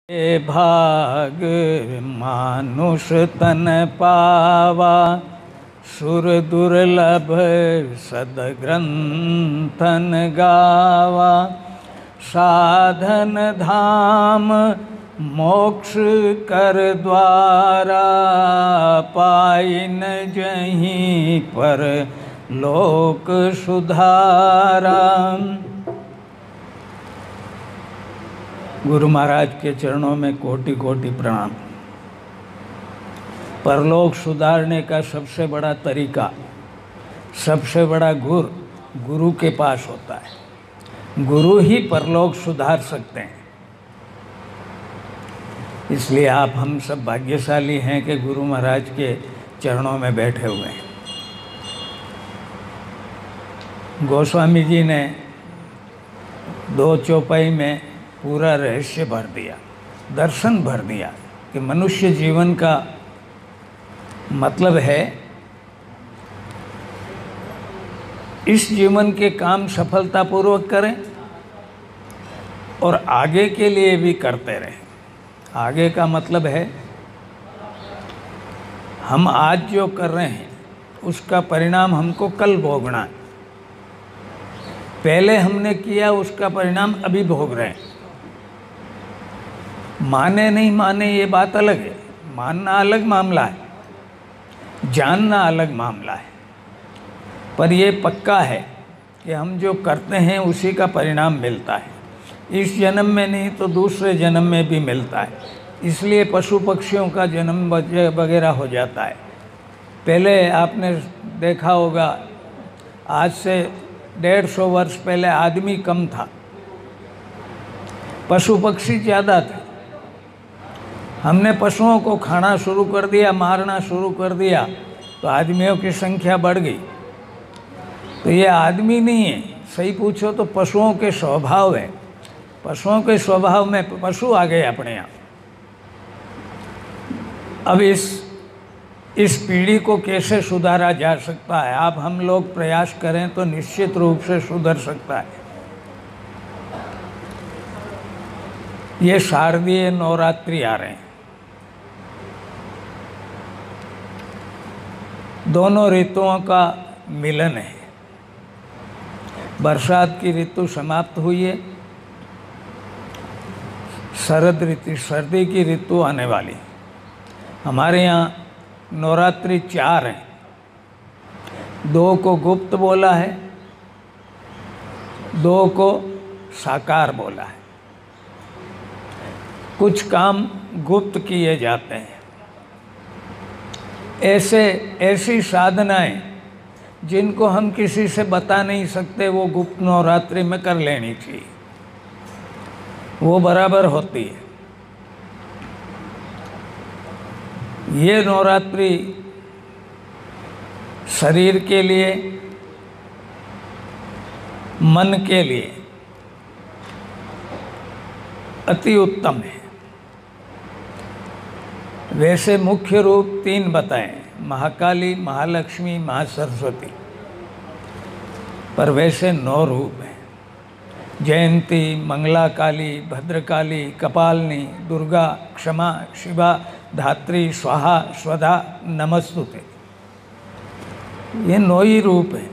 हे भाग मानुष तन पावा, सुर दुर्लभ सदग्रंथन गावा। साधन धाम मोक्ष कर द्वारा, पाइन जहीं पर लोक सुधारा। गुरु महाराज के चरणों में कोटि कोटि प्रणाम। परलोक सुधारने का सबसे बड़ा तरीका, सबसे बड़ा गुरु के पास होता है। गुरु ही परलोक सुधार सकते हैं। इसलिए आप हम सब भाग्यशाली हैं कि गुरु महाराज के चरणों में बैठे हुए हैं। गोस्वामी जी ने 2 चौपाई में पूरा रहस्य भर दिया, दर्शन भर दिया कि मनुष्य जीवन का मतलब है इस जीवन के काम सफलतापूर्वक करें और आगे के लिए भी करते रहें। आगे का मतलब है हम आज जो कर रहे हैं उसका परिणाम हमको कल भोगना है। पहले हमने किया उसका परिणाम अभी भोग रहे हैं। माने नहीं माने ये बात अलग है, मानना अलग मामला है, जानना अलग मामला है। पर ये पक्का है कि हम जो करते हैं उसी का परिणाम मिलता है। इस जन्म में नहीं तो दूसरे जन्म में भी मिलता है। इसलिए पशु पक्षियों का जन्म वगैरह हो जाता है। पहले आपने देखा होगा, आज से 150 वर्ष पहले आदमी कम था, पशु पक्षी ज़्यादा थे। हमने पशुओं को खाना शुरू कर दिया, मारना शुरू कर दिया, तो आदमियों की संख्या बढ़ गई। तो ये आदमी नहीं है, सही पूछो तो पशुओं के स्वभाव है। पशुओं के स्वभाव में पशु आ गए अपने यहाँ। अब इस पीढ़ी को कैसे सुधारा जा सकता है? आप हम लोग प्रयास करें तो निश्चित रूप से सुधर सकता है। ये शारदीय नवरात्रि आ रहे हैं। दोनों ऋतुओं का मिलन है। बरसात की ऋतु समाप्त हुई है, शरद ऋतु, सर्दी की ऋतु आने वाली। हमारे यहाँ नवरात्रि 4 हैं। 2 को गुप्त बोला है, 2 को साकार बोला है। कुछ काम गुप्त किए जाते हैं। ऐसी साधनाएं जिनको हम किसी से बता नहीं सकते, वो गुप्त नवरात्रि में कर लेनी चाहिए, वो बराबर होती है। ये नवरात्रि शरीर के लिए, मन के लिए अति उत्तम है। वैसे मुख्य रूप 3 बताएं, महाकाली, महालक्ष्मी, महासरस्वती, पर वैसे 9 रूप हैं। जयंती, मंगला काली, भद्रकाली, कपालनी, दुर्गा, क्षमा, शिवा, धात्री, स्वाहा, स्वधा, नमस्तुते। ये 9 ही रूप हैं।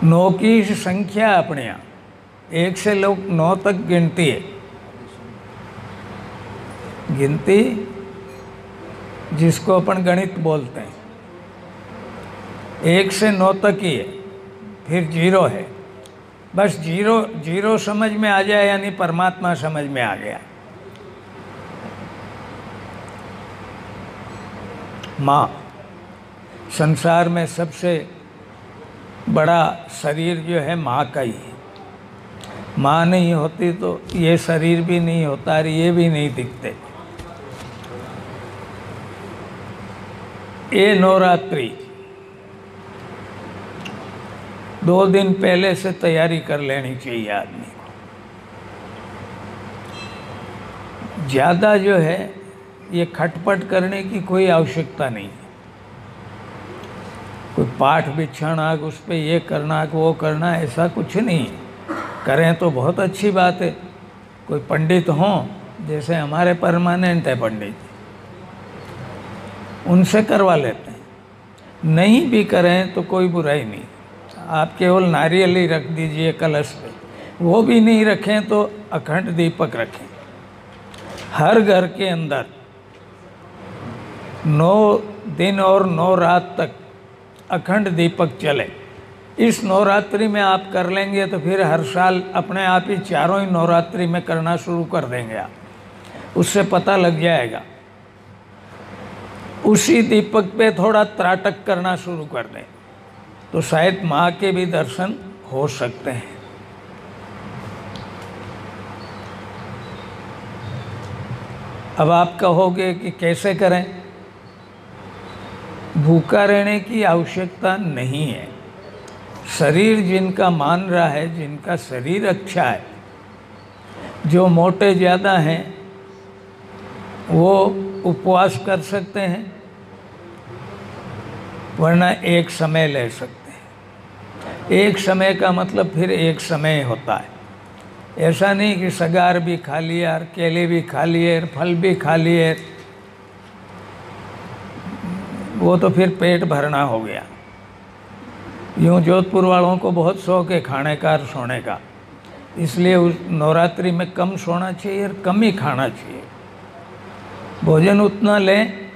9 की संख्या अपने यहाँ 1 से लोग 9 तक गिनती है। गिनती जिसको अपन गणित बोलते हैं, 1 से 9 तक ही है, फिर 0 है। बस 0 समझ में आ जाए यानी परमात्मा समझ में आ गया। माँ, संसार में सबसे बड़ा शरीर जो है माँ का ही है। माँ नहीं होती तो ये शरीर भी नहीं होता और ये भी नहीं दिखते। ये नवरात्रि 2 दिन पहले से तैयारी कर लेनी चाहिए आदमी को। ज़्यादा जो है ये खटपट करने की कोई आवश्यकता नहीं है। कोई पाठ बिछाना, उस पर ये करना, वो करना, ऐसा कुछ नहीं है। करें तो बहुत अच्छी बात है। कोई पंडित हों, जैसे हमारे परमानेंट है पंडित, उनसे करवा लेते हैं। नहीं भी करें तो कोई बुराई नहीं, आप केवल नारियल ही रख दीजिए कलश पे। वो भी नहीं रखें तो अखंड दीपक रखें। हर घर के अंदर 9 दिन और 9 रात तक अखंड दीपक चले। इस नवरात्रि में आप कर लेंगे तो फिर हर साल अपने आप ही चारों ही नवरात्रि में करना शुरू कर देंगे आप, उससे पता लग जाएगा। उसी दीपक पे थोड़ा त्राटक करना शुरू कर दें तो शायद माँ के भी दर्शन हो सकते हैं। अब आप कहोगे कि कैसे करें? भूखा रहने की आवश्यकता नहीं है। शरीर जिनका मान रहा है, जिनका शरीर अच्छा है, जो मोटे ज़्यादा हैं, वो उपवास कर सकते हैं, वरना एक समय ले सकते हैं। एक समय का मतलब फिर एक समय होता है। ऐसा नहीं कि सगार भी खा लिया और केले भी खा लिए, फल भी खा लिए, वो तो फिर पेट भरना हो गया। यूँ जोधपुर वालों को बहुत शौक है खाने का और सोने का, इसलिए उस नवरात्रि में कम सोना चाहिए और कम ही खाना चाहिए। भोजन उतना लें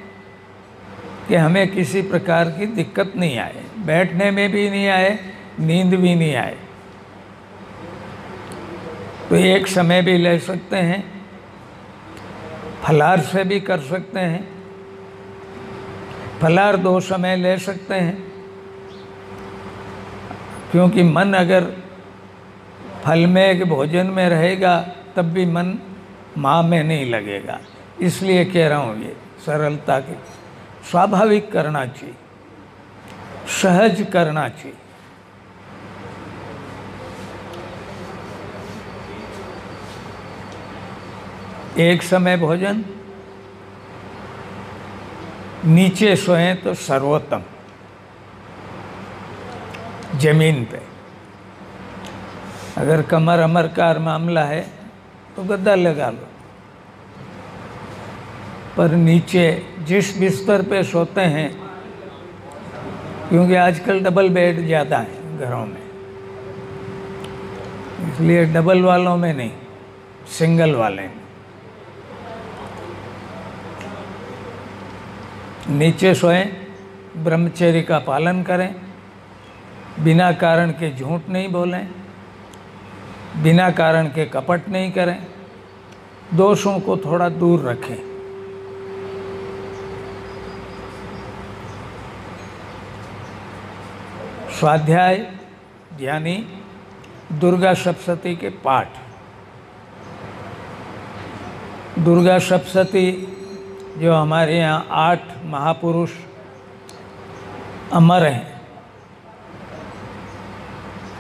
कि हमें किसी प्रकार की दिक्कत नहीं आए, बैठने में भी नहीं आए, नींद भी नहीं आए। तो एक समय भी ले सकते हैं, फलाहार से भी कर सकते हैं। फलाहार 2 समय ले सकते हैं, क्योंकि मन अगर फल में कि भोजन में रहेगा तब भी मन माँ में नहीं लगेगा। इसलिए कह रहा हूँ ये सरलता के, स्वाभाविक करना चाहिए, सहज करना चाहिए। एक समय भोजन, नीचे सोएं तो सर्वोत्तम, जमीन पे। अगर कमर अमर का मामला है तो गद्दा लगा लो, पर नीचे जिस बिस्तर पे सोते हैं, क्योंकि आजकल डबल बेड ज़्यादा है घरों में, इसलिए डबल वालों में नहीं, सिंगल वाले में नीचे सोएं, ब्रह्मचर्य का पालन करें, बिना कारण के झूठ नहीं बोलें, बिना कारण के कपट नहीं करें, दोषों को थोड़ा दूर रखें। स्वाध्याय यानी दुर्गा सप्तशती के पाठ। दुर्गा सप्तशती जो हमारे यहाँ 8 महापुरुष अमर हैं,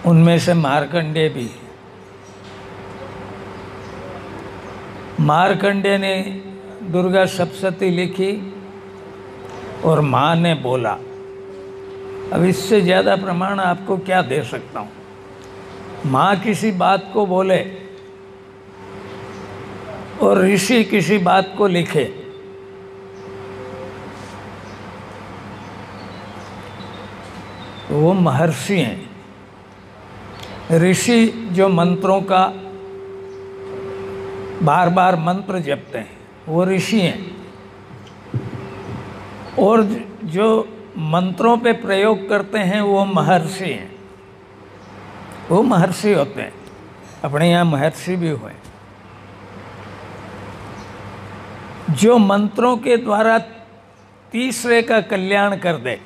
उनमें से मार्कंडेय भी। मार्कंडेय ने दुर्गा सप्तशती लिखी और माँ ने बोला। अब इससे ज़्यादा प्रमाण आपको क्या दे सकता हूँ। माँ किसी बात को बोले और ऋषि किसी बात को लिखे, तो वो महर्षि हैं। ऋषि जो मंत्रों का बार बार मंत्र जपते हैं, वो ऋषि हैं। और जो मंत्रों पे प्रयोग करते हैं, वो महर्षि हैं। वो महर्षि होते हैं। अपने यहाँ महर्षि भी हुए जो मंत्रों के द्वारा तीसरे का कल्याण कर दे,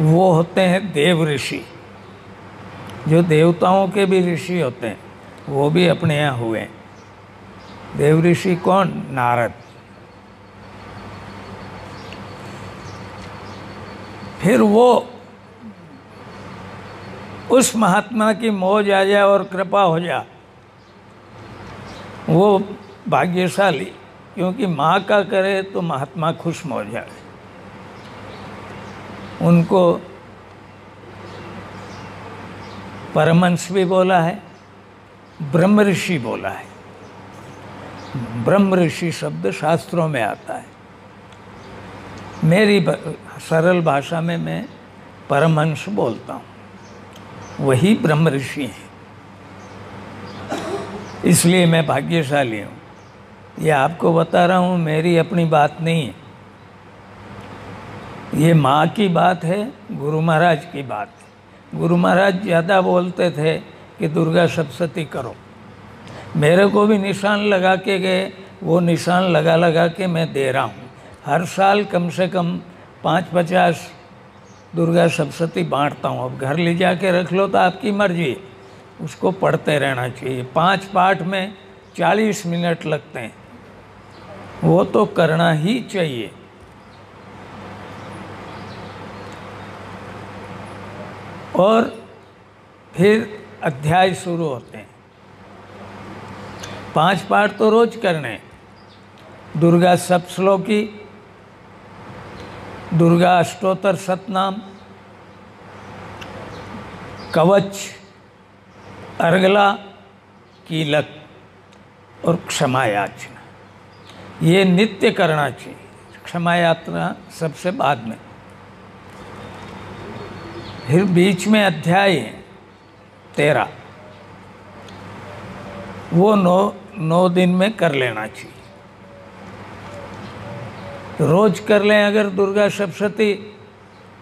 वो होते हैं देव ऋषि। जो देवताओं के भी ऋषि होते हैं, वो भी अपने यहाँ हुए। देव ऋषि कौन? नारद। फिर वो उस महात्मा की मौज आ जाए और कृपा हो जाए, वो भाग्यशाली, क्योंकि माँ का करे तो महात्मा खुश हो जाए। उनको परमहंस भी बोला है, ब्रह्म ऋषि बोला है। ब्रह्म ऋषि शब्द शास्त्रों में आता है। मेरी सरल भाषा में मैं परमहंस बोलता हूँ, वही ब्रह्म ऋषि हैं। इसलिए मैं भाग्यशाली हूँ। ये आपको बता रहा हूँ, मेरी अपनी बात नहीं है, ये माँ की बात है, गुरु महाराज की बात है। गुरु महाराज ज़्यादा बोलते थे कि दुर्गा सप्तशती करो। मेरे को भी निशान लगा के गए, वो निशान लगा लगा के मैं दे रहा हूँ। हर साल कम से कम 5-50 दुर्गा सप्तशती बांटता हूँ। अब घर ले जाके रख लो तो आपकी मर्जी, उसको पढ़ते रहना चाहिए। 5 पाठ में 40 मिनट लगते हैं, वो तो करना ही चाहिए। और फिर अध्याय शुरू होते हैं। 5 पाठ तो रोज करने, दुर्गा सप्तश्लोकी, दुर्गा अष्टोत्तर शतनाम, कवच, अर्गला, कीलक और क्षमा याचना, ये नित्य करना चाहिए। क्षमा याचना सबसे बाद में। फिर बीच में अध्याय है 13, वो 9 दिन में कर लेना चाहिए। रोज कर लें अगर दुर्गा सप्तशती।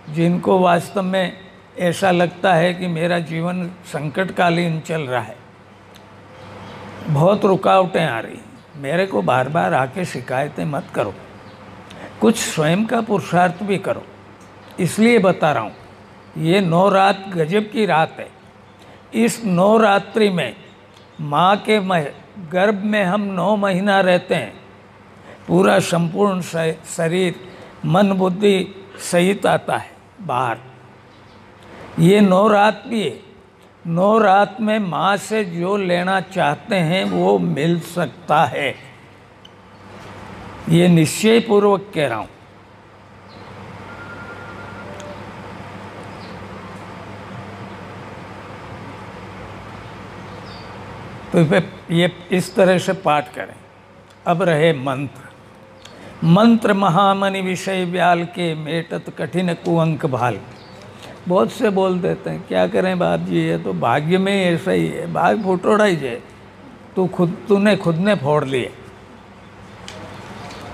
जिनको वास्तव में ऐसा लगता है कि मेरा जीवन संकटकालीन चल रहा है, बहुत रुकावटें आ रही, मेरे को बार बार आके शिकायतें मत करो, कुछ स्वयं का पुरुषार्थ भी करो। इसलिए बता रहा हूँ, ये 9 रात गजब की रात है। इस 9 रात्रि में माँ के गर्भ में हम 9 महीना रहते हैं। पूरा संपूर्ण शरीर, मन बुद्धि सहित आता है बाहर। ये 9 रात भी है। 9 रात में माँ से जो लेना चाहते हैं वो मिल सकता है, ये निश्चय पूर्वक कह रहा हूँ। तो ये इस तरह से पाठ करें। अब रहे मंत्र। मंत्र महामणि विषय व्याल के, मेटत कठिन कुअंक भाल। बहुत से बोल देते हैं, क्या करें बाप जी, ये तो भाग्य में ऐसा ही है, भाग फुटोड़ा ही है, तूने खुद ने फोड़ लिए,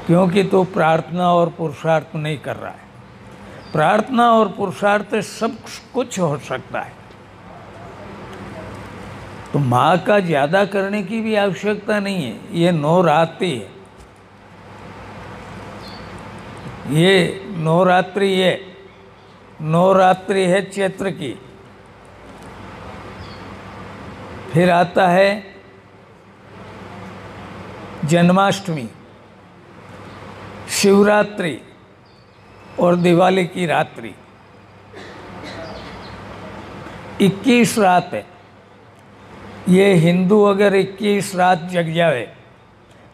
क्योंकि तू प्रार्थना और पुरुषार्थ नहीं कर रहा है। प्रार्थना और पुरुषार्थ सब कुछ हो सकता है। तो माँ का ज़्यादा करने की भी आवश्यकता नहीं है। ये 9 रात्रि है, ये 9 रात्रि है, 9 रात्रि है चैत्र की। फिर आता है जन्माष्टमी, शिवरात्रि और दिवाली की रात्रि। 21 रात है। ये हिंदू अगर 21 रात जग जावे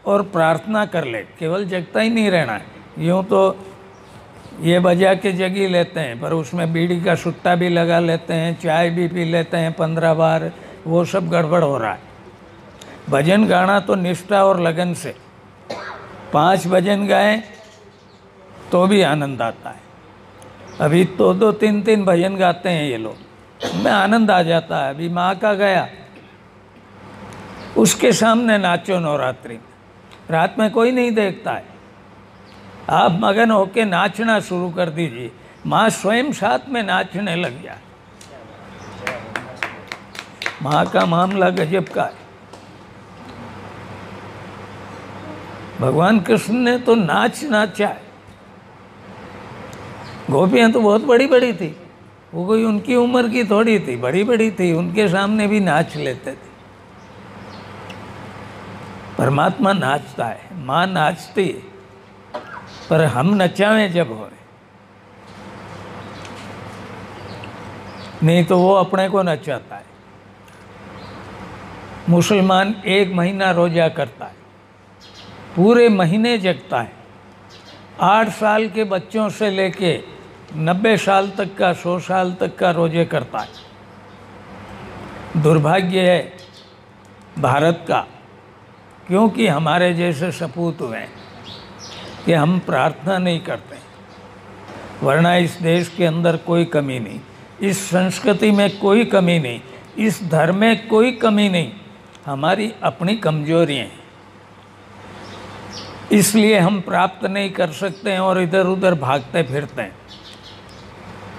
और प्रार्थना कर ले, केवल जगता ही नहीं रहना है, यूँ तो ये बजा के जग ही लेते हैं, पर उसमें बीड़ी का सुट्टा भी लगा लेते हैं, चाय भी पी लेते हैं 15 बार, वो सब गड़बड़ हो रहा है। भजन गाना तो निष्ठा और लगन से 5 भजन गाएं तो भी आनंद आता है। अभी तो 2-3 भजन गाते हैं ये लोग, में आनंद आ जाता है। अभी माँ का गया, उसके सामने नाचो नवरात्रि में, रात में कोई नहीं देखता है। आप मगन होके नाचना शुरू कर दीजिए, माँ स्वयं साथ में नाचने लग जाए। माँ का मामला गजब का है। भगवान कृष्ण ने तो नाचा है। गोपियाँ तो बहुत बड़ी बड़ी थी, वो कोई उनकी उम्र की थोड़ी थी, बड़ी बड़ी थी, उनके सामने भी नाच लेते थे। परमात्मा नाचता है, माँ नाचती है, पर हम नचावें जब हो, नहीं तो वो अपने को नचाता है। मुसलमान 1 महीना रोजा करता है, पूरे महीने जगता है। 8 साल के बच्चों से लेके 90 साल तक का, 100 साल तक का रोजे करता है। दुर्भाग्य है भारत का, क्योंकि हमारे जैसे सपूत हुए हैं कि हम प्रार्थना नहीं करते, वरना इस देश के अंदर कोई कमी नहीं, इस संस्कृति में कोई कमी नहीं, इस धर्म में कोई कमी नहीं, हमारी अपनी कमजोरियाँ हैं, इसलिए हम प्राप्त नहीं कर सकते हैं और इधर उधर भागते फिरते हैं।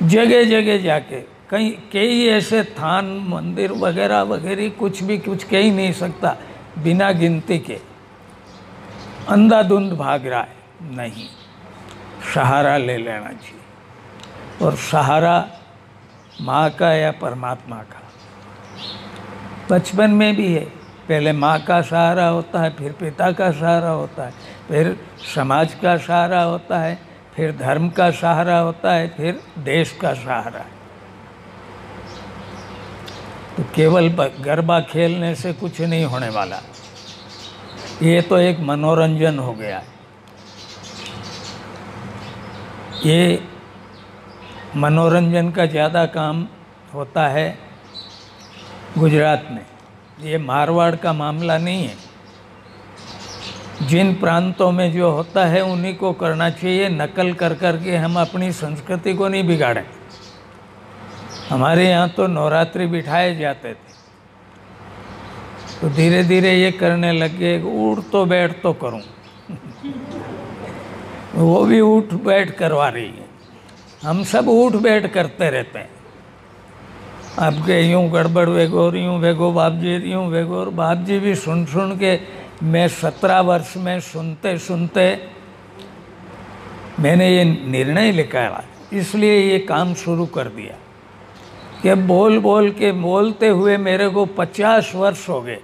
जगह जगह जाके कई ऐसे थान मंदिर वगैरह वगैरह कुछ कह ही नहीं सकता, बिना गिनती के अंधाधुंध भाग रहा है। नहीं, सहारा ले लेना चाहिए, और सहारा माँ का या परमात्मा का। बचपन में भी है, पहले माँ का सहारा होता है, फिर पिता का सहारा होता है, फिर समाज का सहारा होता है, फिर धर्म का सहारा होता है, फिर देश का सहारा है। तो केवल गरबा खेलने से कुछ नहीं होने वाला, ये तो एक मनोरंजन हो गया है। ये मनोरंजन का ज़्यादा काम होता है गुजरात में, ये मारवाड़ का मामला नहीं है। जिन प्रांतों में जो होता है उन्हीं को करना चाहिए, नकल कर के हम अपनी संस्कृति को नहीं बिगाड़ें। हमारे यहाँ तो नवरात्रि बिठाए जाते थे, तो धीरे धीरे ये करने लग गए, उठ तो बैठ तो करूं वो भी उठ बैठ करवा रही है, हम सब उठ बैठ करते रहते हैं। आपके यूँ गड़बड़ वेगो और यूँ वेगो बाप जी यूँ वेगो, और बाप जी भी सुन के मैं 17 वर्ष में सुनते सुनते मैंने ये निर्णय निकाला, इसलिए ये काम शुरू कर दिया कि बोलते हुए मेरे को 50 वर्ष हो गए।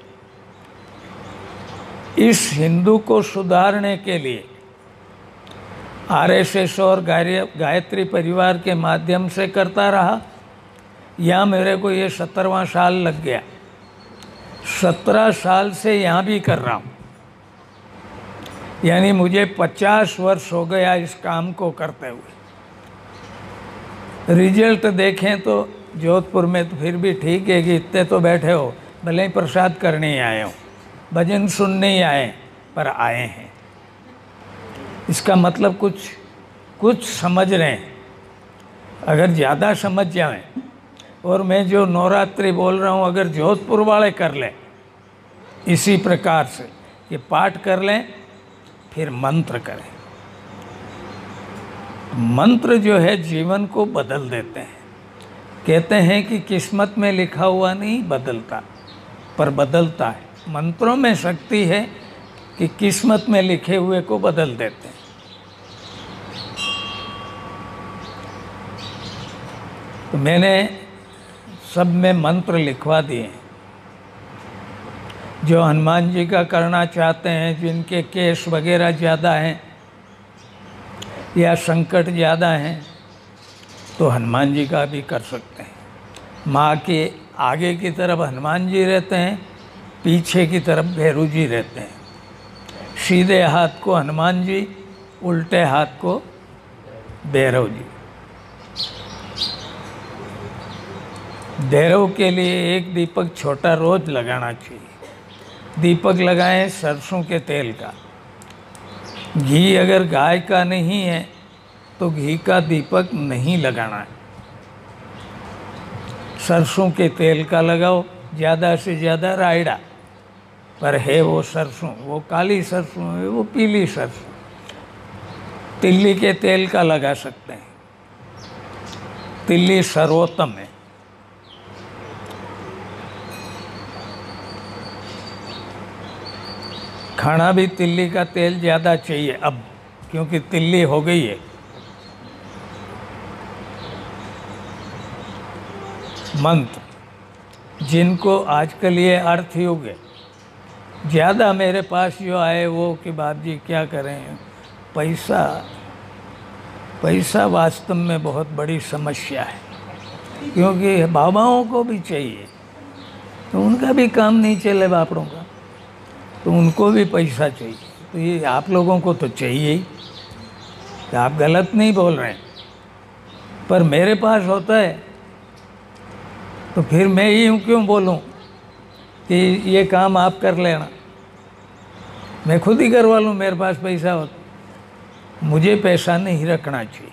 इस हिंदू को सुधारने के लिए आरएसएस और गायत्री परिवार के माध्यम से करता रहा, यहाँ मेरे को ये 17वां साल लग गया। 17 साल से यहाँ भी कर रहा हूँ, यानी मुझे 50 वर्ष हो गया इस काम को करते हुए। रिजल्ट देखें तो जोधपुर में तो फिर भी ठीक है कि इतने तो बैठे हो, भले ही प्रसाद करने ही आए हो, भजन सुनने ही आए, पर आए हैं। इसका मतलब कुछ समझ रहे हैं। अगर ज़्यादा समझ जाएं, और मैं जो नवरात्रि बोल रहा हूँ अगर जोधपुर वाले कर लें इसी प्रकार से, ये पाठ कर लें, फिर मंत्र करें। मंत्र जो है जीवन को बदल देते हैं। कहते हैं कि किस्मत में लिखा हुआ नहीं बदलता, पर बदलता है। मंत्रों में शक्ति है कि किस्मत में लिखे हुए को बदल देते हैं। तो मैंने सब में मंत्र लिखवा दिए। जो हनुमान जी का करना चाहते हैं, जिनके केस वगैरह ज़्यादा हैं या संकट ज़्यादा हैं, तो हनुमान जी का भी कर सकते हैं। माँ के आगे की तरफ हनुमान जी रहते हैं, पीछे की तरफ भैरू जी रहते हैं। सीधे हाथ को हनुमान जी, उल्टे हाथ को भैरव जी। भैरव के लिए एक दीपक छोटा रोज लगाना चाहिए। दीपक लगाएं सरसों के तेल का। घी अगर गाय का नहीं है तो घी का दीपक नहीं लगाना है, सरसों के तेल का लगाओ, ज़्यादा से ज़्यादा रायड़ा, पर है वो सरसों, वो काली सरसों है, वो पीली सरसों। तिल्ली के तेल का लगा सकते हैं, तिल्ली सर्वोत्तम है। खाना भी तिल्ली का तेल ज़्यादा चाहिए अब, क्योंकि तिल्ली हो गई है। मंत्र जिनको आजकल ये अर्थ युग है, ज़्यादा मेरे पास जो आए वो कि बाप जी क्या करें, पैसा वास्तव में बहुत बड़ी समस्या है, क्योंकि बाबाओं को भी चाहिए, तो उनका भी काम नहीं चले बापड़ों का, तो उनको भी पैसा चाहिए। तो ये आप लोगों को तो चाहिए ही, तो आप गलत नहीं बोल रहे हैं, पर मेरे पास होता है तो फिर मैं यूँ क्यों बोलूँ कि ये काम आप कर लेना, मैं खुद ही करवा लूँ, मेरे पास पैसा हो। मुझे पैसा नहीं रखना चाहिए।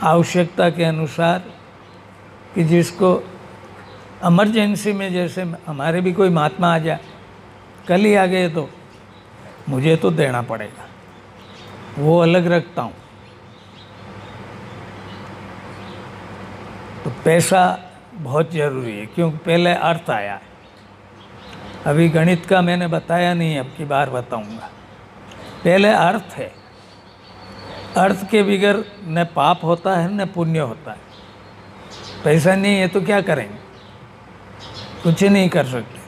आवश्यकता के अनुसार कि जिसको इमरजेंसी में, जैसे हमारे भी कोई महात्मा आ जाए, कल ही आ गए, तो मुझे तो देना पड़ेगा, वो अलग रखता हूँ। तो पैसा बहुत ज़रूरी है, क्योंकि पहले अर्थ आया है। अभी गणित का मैंने बताया नहीं, अब की बार बताऊंगा। पहले अर्थ है, अर्थ के बगैर न पाप होता है न पुण्य होता है। पैसा नहीं है तो क्या करेंगे, कुछ नहीं कर सकते।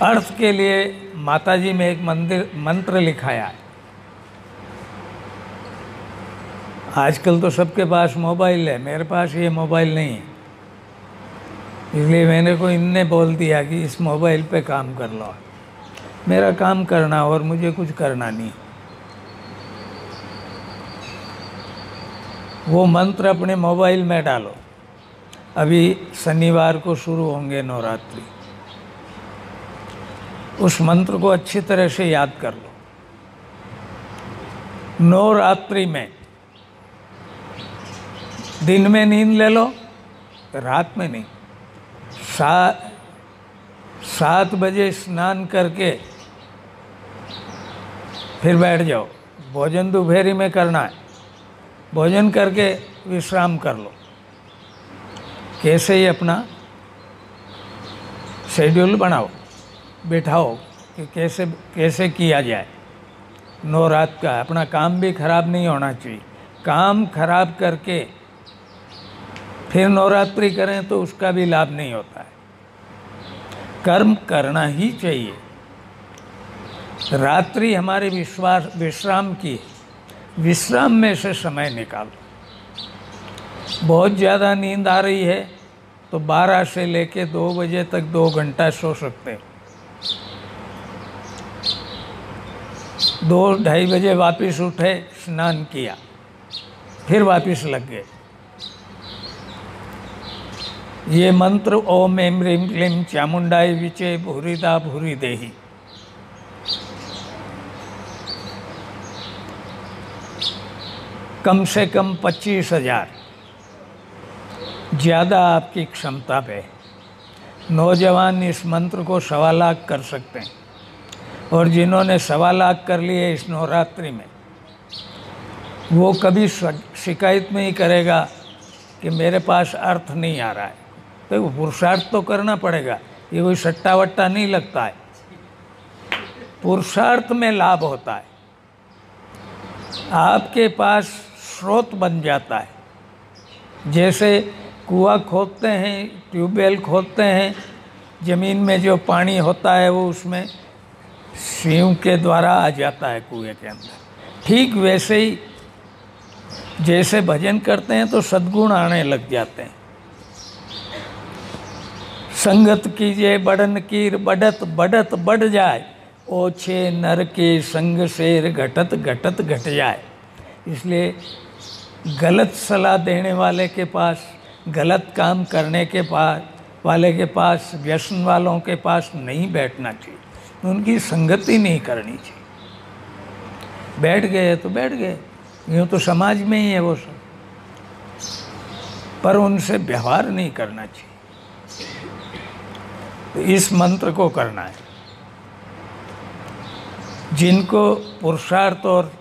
अर्थ के लिए माताजी में एक मंत्र लिखाया है। आजकल तो सबके पास मोबाइल है, मेरे पास ये मोबाइल नहीं है, इसलिए मैंने को इनने बोल दिया कि इस मोबाइल पे काम कर लो। मेरा काम करना और मुझे कुछ करना नहीं। वो मंत्र अपने मोबाइल में डालो। अभी शनिवार को शुरू होंगे नवरात्रि, उस मंत्र को अच्छी तरह से याद कर लो। नवरात्रि में दिन में नींद ले लो, रात में नहीं। 7 बजे स्नान करके फिर बैठ जाओ। भोजन दोपहरी में करना है, भोजन करके विश्राम कर लो। कैसे ही अपना शेड्यूल बनाओ, बिठाओ कि कैसे कैसे किया जाए। नवरात्र का अपना काम भी खराब नहीं होना चाहिए। काम खराब करके फिर नवरात्रि करें तो उसका भी लाभ नहीं होता है। कर्म करना ही चाहिए। रात्रि हमारे विश्राम की, विश्राम में से समय निकालो। बहुत ज़्यादा नींद आ रही है तो 12 से लेके 2 बजे तक 2 घंटा सो सकते हो। 2-2:30 बजे वापस उठे, स्नान किया, फिर वापस लग गए। ये मंत्र ओम ऐं ह्रीं क्लीं चामुंडाय विचे भूरिदा भूरि देहि। कम से कम 25,000, ज़्यादा आपकी क्षमता पे। नौजवान इस मंत्र को 1.25 लाख कर सकते हैं, और जिन्होंने 1.25 लाख कर लिए इस नवरात्रि में, वो कभी शिकायत नहीं करेगा कि मेरे पास अर्थ नहीं आ रहा है। तो पुरुषार्थ तो करना पड़ेगा, ये कोई सट्टा वट्टा नहीं लगता है। पुरुषार्थ में लाभ होता है, आपके पास स्रोत बन जाता है। जैसे कुआं खोदते हैं, ट्यूबवेल खोदते हैं, ज़मीन में जो पानी होता है वो उसमें सीव के द्वारा आ जाता है कुएं के अंदर। ठीक वैसे ही जैसे भजन करते हैं तो सद्गुण आने लग जाते हैं। संगत कीजिए बड़न कीर, बढ़त बढ़त बढ़ जाए, ओछे नर के संग शेर घटत घटत घट जाए। इसलिए गलत सलाह देने वाले के पास, गलत काम करने के वाले के पास, व्यसन वालों के पास नहीं बैठना चाहिए, उनकी संगति नहीं करनी चाहिए। बैठ गए तो बैठ गए, यूँ तो समाज में ही है वो सब, पर उनसे व्यवहार नहीं करना चाहिए। तो इस मंत्र को करना है। जिनको पुरुषार्थ और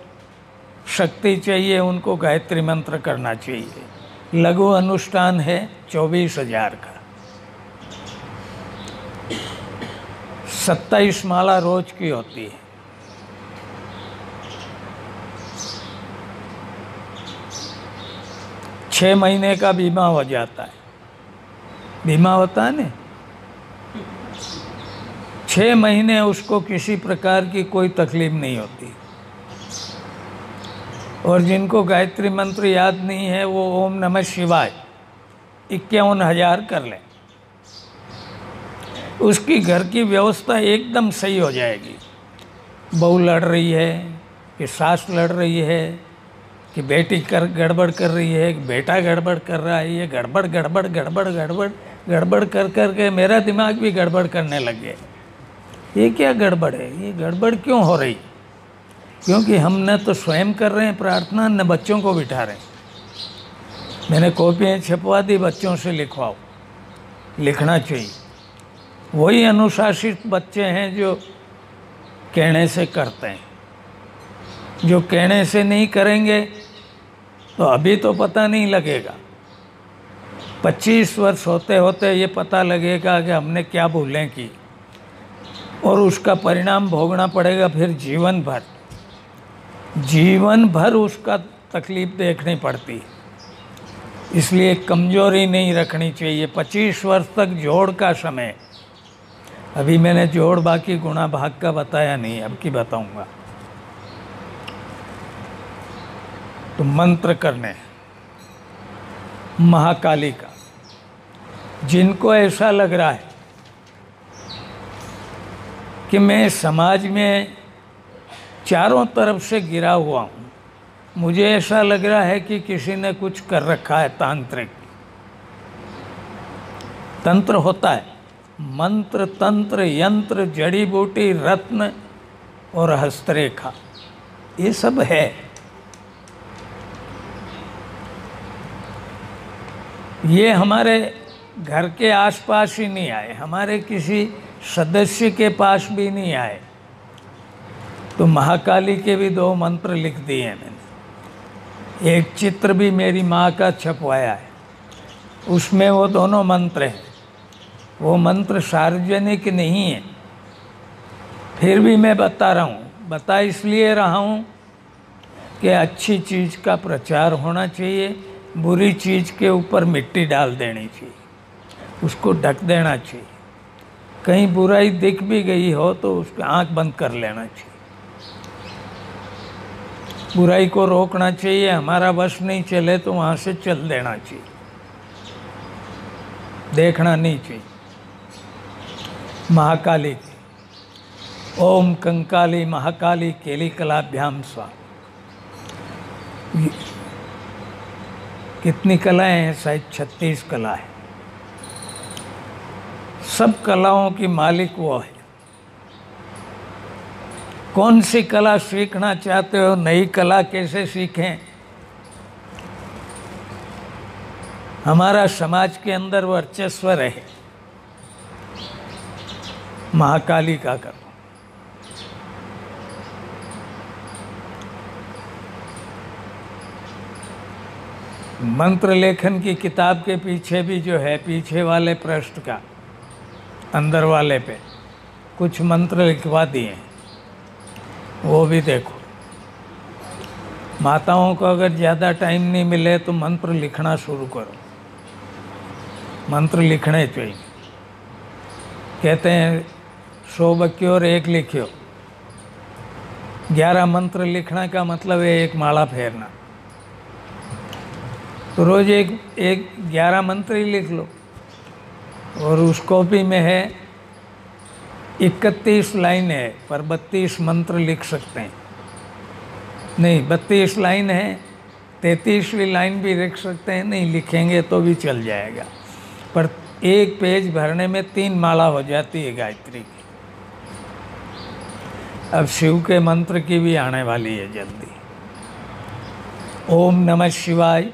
शक्ति चाहिए उनको गायत्री मंत्र करना चाहिए। लघु अनुष्ठान है 24,000 का। 27 माला रोज की होती है। छः महीने का बीमा हो जाता है। बीमा होता है ना, 6 महीने उसको किसी प्रकार की कोई तकलीफ नहीं होती। और जिनको गायत्री मंत्र याद नहीं है वो ओम नमः शिवाय 51,000 कर लें, उसकी घर की व्यवस्था एकदम सही हो जाएगी। बहू लड़ रही है कि सास लड़ रही है कि बेटी गड़बड़ कर रही है कि बेटा गड़बड़ कर रहा है, ये गड़बड़ गड़बड़ गड़बड़ गड़बड़ गड़बड़ कर कर के मेरा दिमाग भी गड़बड़ करने लग गया। ये क्या गड़बड़ है, ये गड़बड़ क्यों हो रही? क्योंकि हम न तो स्वयं कर रहे हैं प्रार्थना, न बच्चों को बिठा रहे हैं। मैंने कॉपियाँ छपवा दी, बच्चों से लिखवाओ, लिखना चाहिए। वही अनुशासित बच्चे हैं जो कहने से करते हैं। जो कहने से नहीं करेंगे तो अभी तो पता नहीं लगेगा, 25 वर्ष होते होते ये पता लगेगा कि हमने क्या भूलें की, और उसका परिणाम भोगना पड़ेगा फिर जीवन भर। जीवन भर उसका तकलीफ देखनी पड़ती है। इसलिए कमजोरी नहीं रखनी चाहिए। 25 वर्ष तक जोड़ का समय। अभी मैंने जोड़ बाकी गुणा भाग का बताया नहीं, अब की बताऊंगा। तो मंत्र करने महाकाली का, जिनको ऐसा लग रहा है कि मैं समाज में चारों तरफ से गिरा हुआ हूँ, मुझे ऐसा लग रहा है कि किसी ने कुछ कर रखा है, तांत्रिक तंत्र होता है, मंत्र तंत्र यंत्र जड़ी बूटी रत्न और हस्तरेखा, ये सब है। ये हमारे घर के आसपास ही नहीं आए, हमारे किसी सदस्य के पास भी नहीं आए। तो महाकाली के भी 2 मंत्र लिख दिए हैं मैंने। एक चित्र भी मेरी माँ का छपवाया है, उसमें वो दोनों मंत्र हैं। वो मंत्र सार्वजनिक नहीं है, फिर भी मैं बता रहा हूँ। बता इसलिए रहा हूँ कि अच्छी चीज़ का प्रचार होना चाहिए, बुरी चीज़ के ऊपर मिट्टी डाल देनी चाहिए, उसको ढक देना चाहिए। कहीं बुराई दिख भी गई हो तो उसकी आंख बंद कर लेना चाहिए। बुराई को रोकना चाहिए, हमारा वश नहीं चले तो वहाँ से चल देना चाहिए, देखना नहीं चाहिए। महाकाली की ओम कंकाली महाकाली केली कलाभ्याम स्वाहा। कितनी कलाएं हैं? शायद 36 कला है। सब कलाओं की मालिक वो है। कौन सी कला सीखना चाहते हो, नई कला कैसे सीखें? हमारा समाज के अंदर वर्चस्व रहे, महाकाली का करो। मंत्र लेखन की किताब के पीछे भी जो है, पीछे वाले पृष्ठ का अंदर वाले पे कुछ मंत्र लिखवा दिए हैं, वो भी देखो। माताओं को अगर ज़्यादा टाइम नहीं मिले तो मंत्र लिखना शुरू करो, मंत्र लिखने चाहिए। कहते हैं 100 बक्यो और 1 लिखियो। 11 मंत्र लिखने का मतलब है 1 माला फेरना। तो रोज़ एक 11 मंत्र ही लिख लो। और उस कॉपी में है 31 लाइन है, पर 32 मंत्र लिख सकते हैं। नहीं, 32 लाइन है, 33वीं लाइन भी लिख सकते हैं। नहीं लिखेंगे तो भी चल जाएगा, पर 1 पेज भरने में 3 माला हो जाती है गायत्री की। अब शिव के मंत्र की भी आने वाली है जल्दी। ओम नमः शिवाय,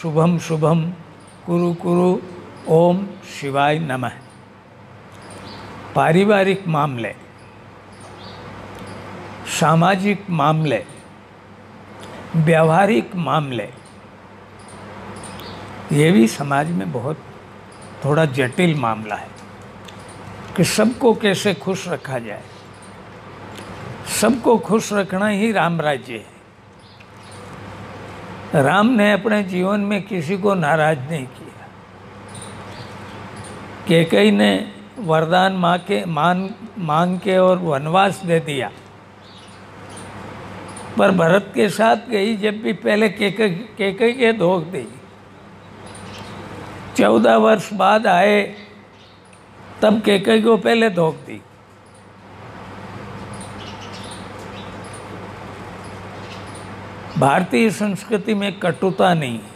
शुभम शुभम कुरु कुरु, ओम शिवाय नमः। पारिवारिक मामले, सामाजिक मामले, व्यावहारिक मामले, ये भी समाज में बहुत थोड़ा जटिल मामला है कि सबको कैसे खुश रखा जाए। सबको खुश रखना ही राम राज्य है। राम ने अपने जीवन में किसी को नाराज नहीं किया। कैकेयी ने वरदान मांग के और वनवास दे दिया, पर भरत के साथ गई जब भी पहले कैकेयी के धोख दी। 14 वर्ष बाद आए तब कैकेयी को पहले धोख दी। भारतीय संस्कृति में कटुता नहीं है,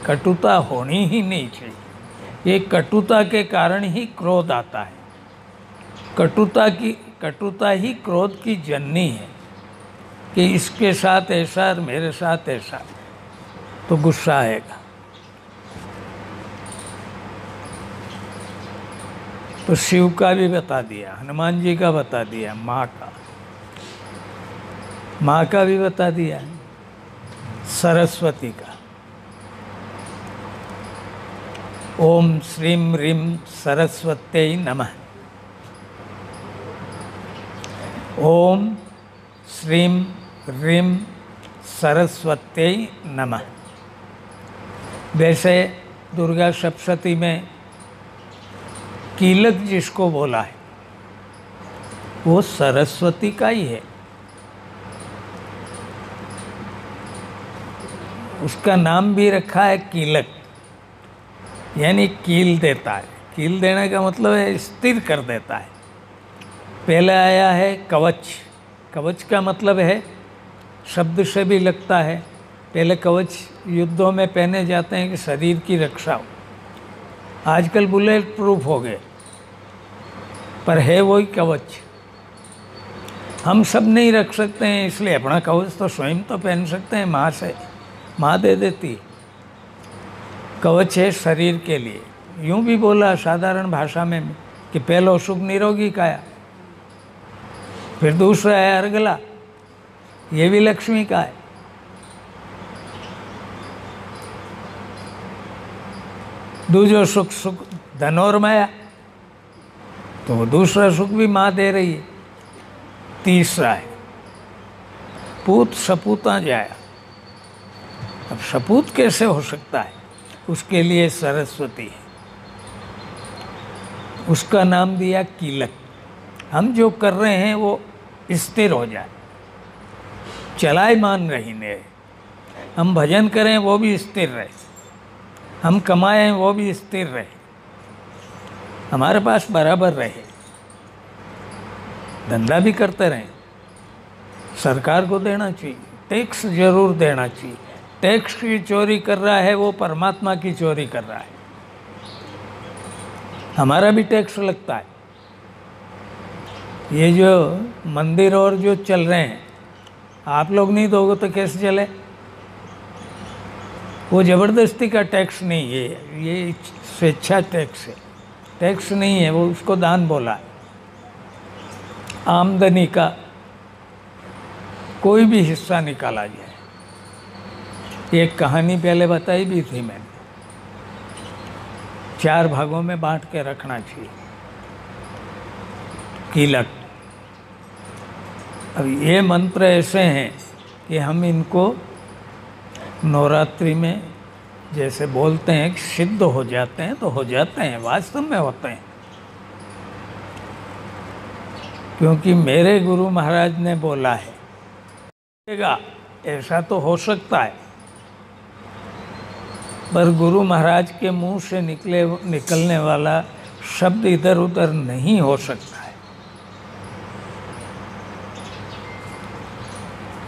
कटुता होनी ही नहीं चाहिए। ये कटुता के कारण ही क्रोध आता है। कटुता ही क्रोध की जननी है कि इसके साथ ऐसा और मेरे साथ ऐसा, तो गुस्सा आएगा। तो शिव का भी बता दिया, हनुमान जी का बता दिया, माँ का भी बता दिया, सरस्वती का। ओम श्रीम ह्रीम सरस्वत्यै नमः। ओम श्रीम ह्रीम सरस्वत्यै नमः। वैसे दुर्गा सप्तशती में कीलक जिसको बोला है वो सरस्वती का ही है। उसका नाम भी रखा है कीलक, यानी कील देता है। कील देने का मतलब है स्थिर कर देता है। पहले आया है कवच। कवच का मतलब है, शब्द से भी लगता है, पहले कवच युद्धों में पहने जाते हैं कि शरीर की रक्षा हो। आजकल बुलेट प्रूफ हो गए, पर है वही कवच। हम सब नहीं रख सकते हैं, इसलिए अपना कवच तो स्वयं तो पहन सकते हैं। माँ दे देती। कवच है शरीर के लिए। यूँ भी बोला साधारण भाषा में कि पहलो सुख निरोगी काया, फिर दूसरा है अर्गला, ये भी लक्ष्मी का है। दूजो सुख धन और माया, तो वो दूसरा सुख भी माँ दे रही है। तीसरा है पूत सपूता जाया। अब सपूत कैसे हो सकता है? उसके लिए सरस्वती है, उसका नाम दिया कीलक। हम जो कर रहे हैं वो स्थिर हो जाए, चलायमान रहीने। हम भजन करें वो भी स्थिर रहे, हम कमाएं वो भी स्थिर रहे, हमारे पास बराबर रहे, धंधा भी करते रहें। सरकार को देना चाहिए, टैक्स जरूर देना चाहिए। टैक्स की चोरी कर रहा है वो परमात्मा की चोरी कर रहा है। हमारा भी टैक्स लगता है। ये जो मंदिर और जो चल रहे हैं, आप लोग नहीं दोगे तो कैसे चले? वो ज़बरदस्ती का टैक्स नहीं है, ये स्वेच्छा टैक्स है। टैक्स नहीं है, वो उसको दान बोला है। आमदनी का कोई भी हिस्सा निकाला जाए। एक कहानी पहले बताई भी थी मैंने, 4 भागों में बांट के रखना चाहिए कीलक। अब ये मंत्र ऐसे हैं कि हम इनको नवरात्रि में जैसे बोलते हैं कि सिद्ध हो जाते हैं, तो हो जाते हैं, वास्तव में होते हैं। क्योंकि मेरे गुरु महाराज ने बोला है, ऐसा तो हो सकता है, पर गुरु महाराज के मुंह से निकलने वाला शब्द इधर उधर नहीं हो सकता है।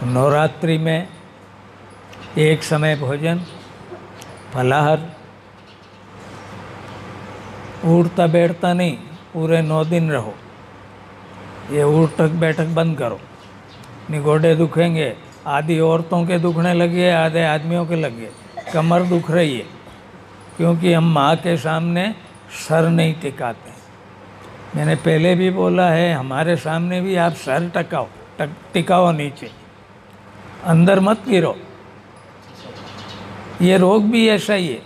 नवरात्रि में एक समय भोजन, फलाहार, उठता बैठता नहीं, पूरे 9 दिन रहो। ये उठक बैठक बंद करो, निगोडे दुखेंगे, आधी औरतों के दुखने लगे, आधे आदमियों के लगे, कमर दुख रही है, क्योंकि हम माँ के सामने सर नहीं टिकाते। मैंने पहले भी बोला है, हमारे सामने भी आप सर टिकाओ नीचे, अंदर मत गिरो। ये रोग भी ऐसा ही है।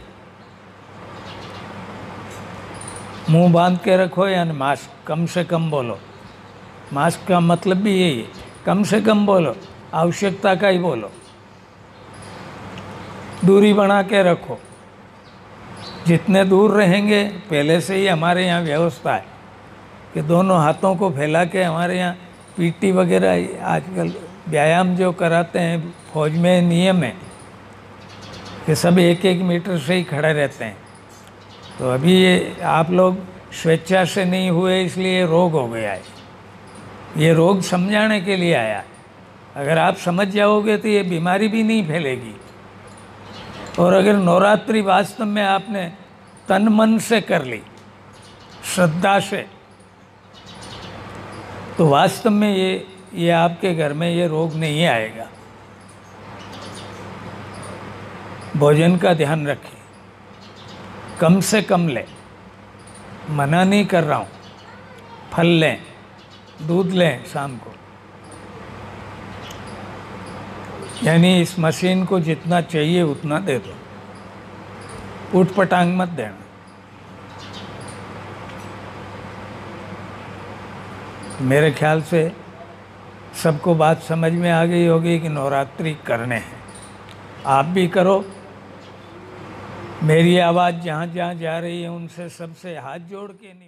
मुंह बांध के रखो या मास्क कम से कम बोलो। मास्क का मतलब भी यही है, कम से कम बोलो, आवश्यकता का ही बोलो। दूरी बना के रखो। जितने दूर रहेंगे, पहले से ही हमारे यहाँ व्यवस्था है कि दोनों हाथों को फैला के, हमारे यहाँ पीटी वगैरह आजकल व्यायाम जो कराते हैं, फौज में नियम है कि सब 1-1 मीटर से ही खड़े रहते हैं। तो अभी ये आप लोग स्वेच्छा से नहीं हुए, इसलिए रोग हो गया है। ये रोग समझाने के लिए आया है। अगर आप समझ जाओगे तो ये बीमारी भी नहीं फैलेगी। और अगर नवरात्रि वास्तव में आपने तन मन से कर ली, श्रद्धा से, तो वास्तव में ये आपके घर में ये रोग नहीं आएगा। भोजन का ध्यान रखें, कम से कम लें, मना नहीं कर रहा हूँ। फल लें, दूध लें शाम को, यानी इस मशीन को जितना चाहिए उतना दे दो, उठ पटांग मत देना। मेरे ख्याल से सबको बात समझ में आ गई होगी कि नवरात्रि करने हैं। आप भी करो। मेरी आवाज़ जहाँ जहाँ जा रही है उनसे सबसे हाथ जोड़ के नहीं